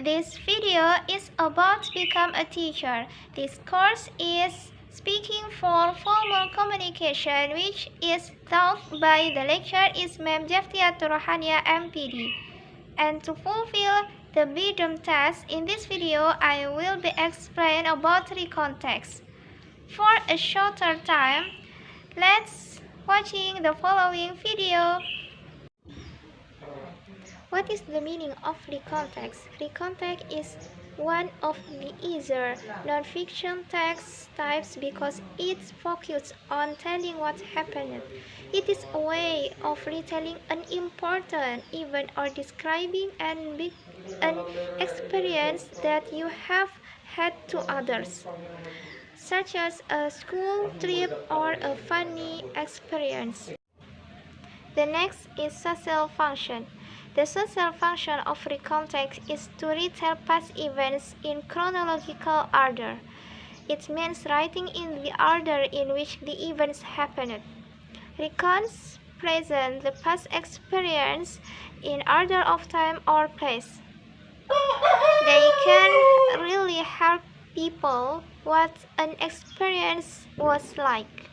This video is about to become a teacher. This course is Speaking for Formal Communication, which is taught by the lecturer is Ma'am Jaftiatur Rohania MPD. And to fulfill the Midterm Test, in this video I will be explain about Recount Text. For a shorter time, let's watching the following video. What is the meaning of recount text? Recount text is one of the easier non-fiction text types because it focuses on telling what happened. It is a way of retelling an important event or describing an experience that you have had to others, such as a school trip or a funny experience. The next is social function. The social function of recount text is to retell past events in chronological order. It means writing in the order in which the events happened. Recounts present the past experience in order of time or place. They can really help people what an experience was like.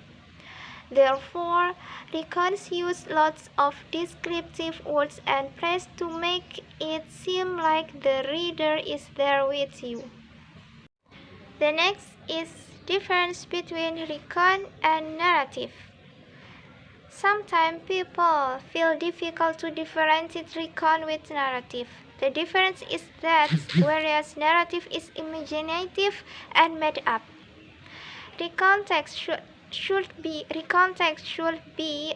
Therefore, recounts use lots of descriptive words and phrases to make it seem like the reader is there with you. The next is difference between recount and narrative. Sometimes people feel difficult to differentiate recount with narrative. The difference is that whereas narrative is imaginative and made up, recount text should be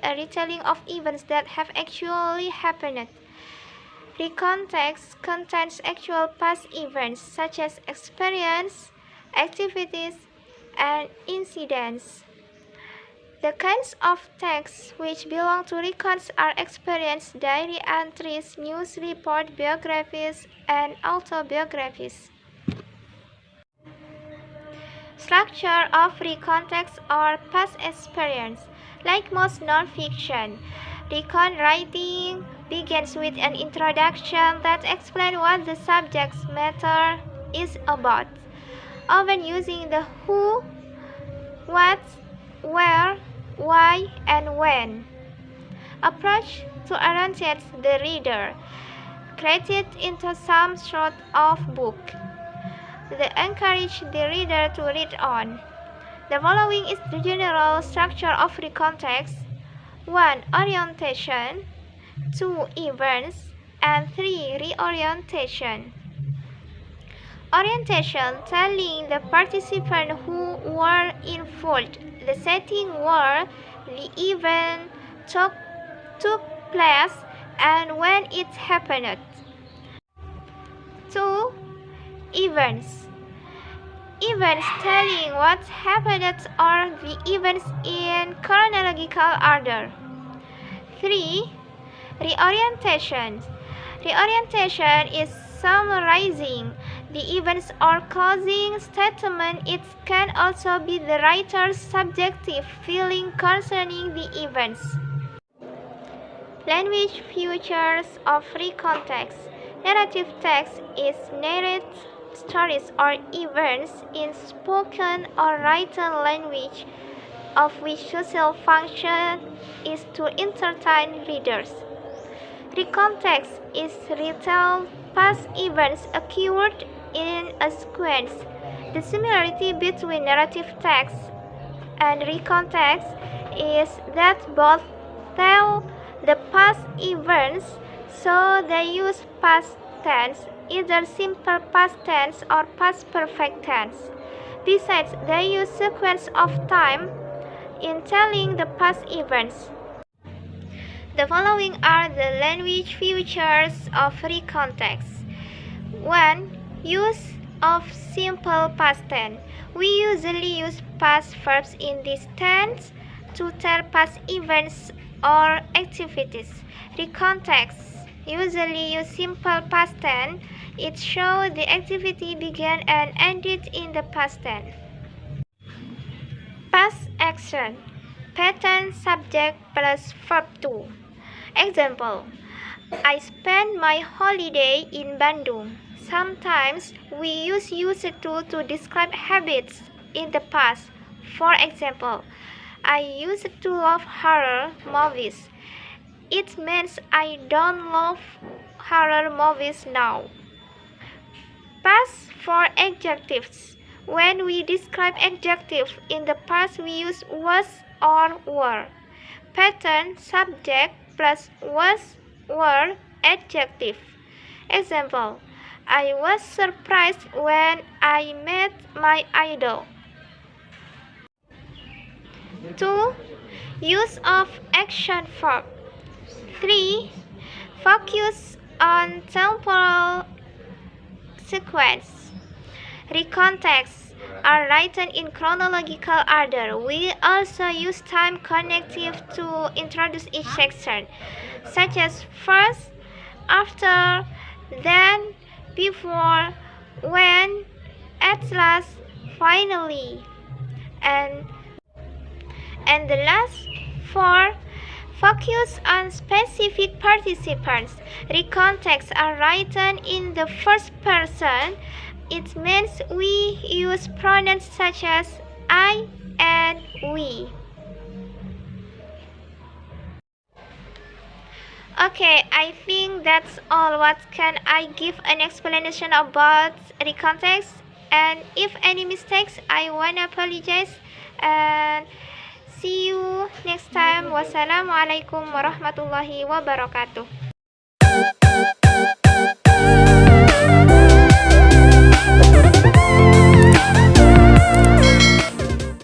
a retelling of events that have actually happened. Recount text contains actual past events such as experience, activities, and incidents. The kinds of texts which belong to recounts are experience, diary entries, news report, biographies, and autobiographies. Structure of recount text or past experience. Like most non-fiction, recount writing begins with an introduction that explains what the subject matter is about, often using the who, what, where, why, and when approach to orientate the reader, created into some sort of book that encourage the reader to read on. The following is the general structure of recount text: 1. Orientation, 2. Events, and 3. Reorientation. Orientation, telling the participant who were involved, the setting where the event took place, and when it happened. 2. Events. Events telling what happened or the events in chronological order. 3. Reorientation. Reorientation is summarizing the events or closing statement. It can also be the writer's subjective feeling concerning the events. Language features of recount text. Narrative text is narrate stories or events in spoken or written language, of which social function is to entertain readers. Recount text is retell past events occurred in a sequence. The similarity between narrative text and recount text is that both tell the past events, so they use past tense, either simple past tense or past perfect tense. Besides, they use sequence of time in telling the past events. The following are the language features of recount text. 1. Use of simple past tense. We usually use past verbs in this tense to tell past events or activities. Recount text usually use simple past tense. It shows the activity began and ended in the past tense. Past action. Pattern subject plus verb to. Example: I spent my holiday in Bandung. Sometimes we use a tool to describe habits in the past. For example, I used to love horror movies. It means I don't love horror movies now. Past for adjectives. When we describe adjectives in the past, we use was or were. Pattern subject plus was, were, adjective. Example: I was surprised when I met my idol. 2. Use of action verb. 3. Focus on temporal sequence. Recount texts are written in chronological order. We also use time connective to introduce each section, such as first, after, then, before, when, at last, finally. And the last 4. Focus on specific participants. Recount texts are written in the first person. It means we use pronouns such as I and we. Okay, I think that's all. What can I give an explanation about recount text? And if any mistakes, I wanna apologize. And see you next time. Wassalamualaikum warahmatullahi wabarakatuh.